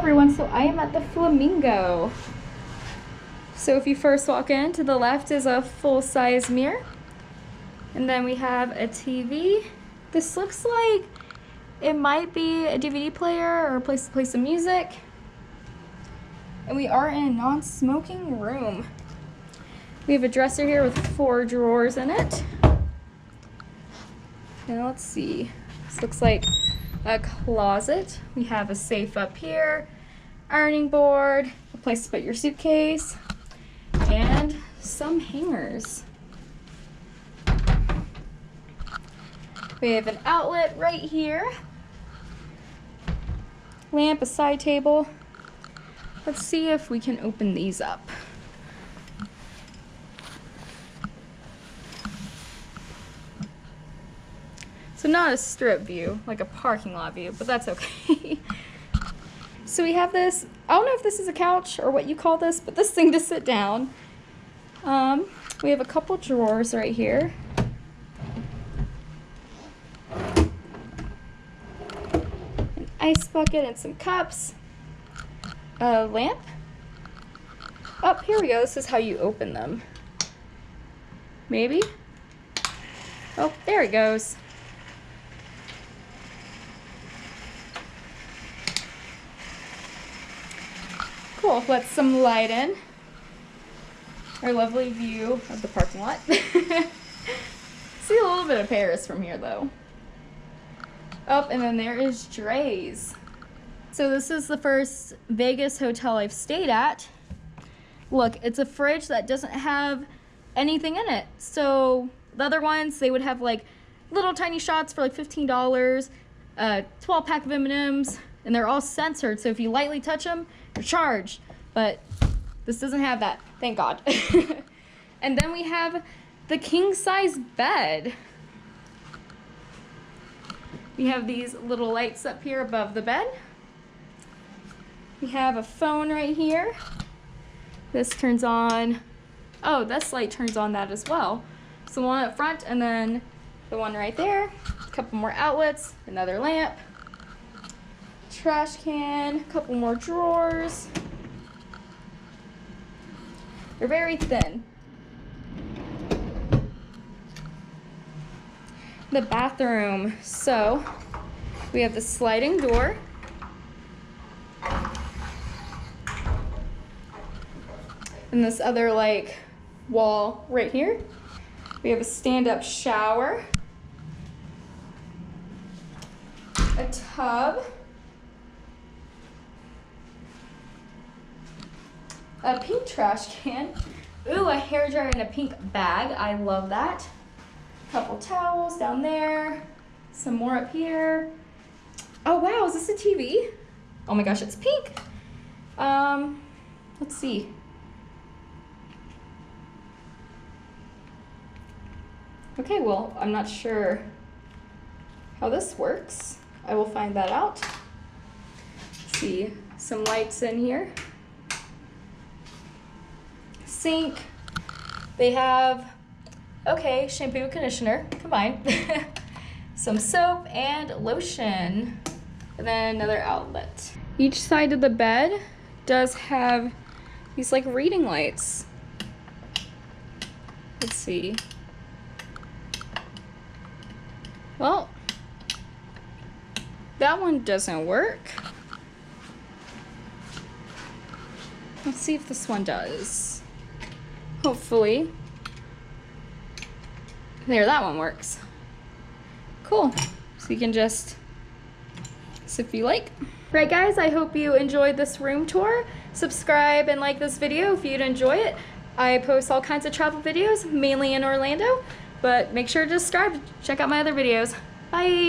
everyone, so I am at the Flamingo. So if you first walk in, to the left is a full-size mirror. And then we have a TV. This looks like it might be a DVD player or a place to play some music. And we are in a non-smoking room. We have a dresser here with 4 drawers in it. And let's see, this looks like a closet. We have a safe up here, ironing board, a place to put your suitcase, and some hangers. We have an outlet right here, lamp, a side table. Let's see if we can open these up. So not a strip view, like a parking lot view, but that's okay. So we have this, I don't know if this is a couch or what you call this, but this thing to sit down. We have a couple drawers right here. An ice bucket and some cups. A lamp. Oh, here we go. This is how you open them. Maybe? Oh, there it goes. Cool, let some light in. Our lovely view of the parking lot. See a little bit of Paris from here though. Oh, and then there is Dre's. So this is the first Vegas hotel I've stayed at. Look, it's a fridge that doesn't have anything in it. So the other ones, they would have like little tiny shots for like $15, 12-pack of M&Ms, and they're all censored. So if you lightly touch them, you're charged. But this doesn't have that, thank God. And then we have the king-size bed. We have these little lights up here above the bed. We have a phone right here. This turns on, oh, this light turns on that as well. So one up front and then the one right there. A couple more outlets, another lamp, trash can, a couple more drawers. They're very thin. The bathroom. So we have the sliding door. And this other like wall right here. We have a stand-up shower. A tub. A pink trash can. Ooh, a hairdryer and a pink bag. I love that. Couple towels down there. Some more up here. Oh wow, is this a TV? Oh my gosh, it's pink. Let's see. Okay, well, I'm not sure how this works. I will find that out. Let's see, some lights in here. Sink. They have, okay, shampoo and conditioner combined. Some soap and lotion. And then another outlet. Each side of the bed does have these like reading lights. Let's see. Well, that one doesn't work. Let's see if this one does. Hopefully. There, that one works. Cool. So you can just, if you like. Right guys, I hope you enjoyed this room tour. Subscribe and like this video if you'd enjoy it. I post all kinds of travel videos, mainly in Orlando, but make sure to subscribe. Check out my other videos. Bye.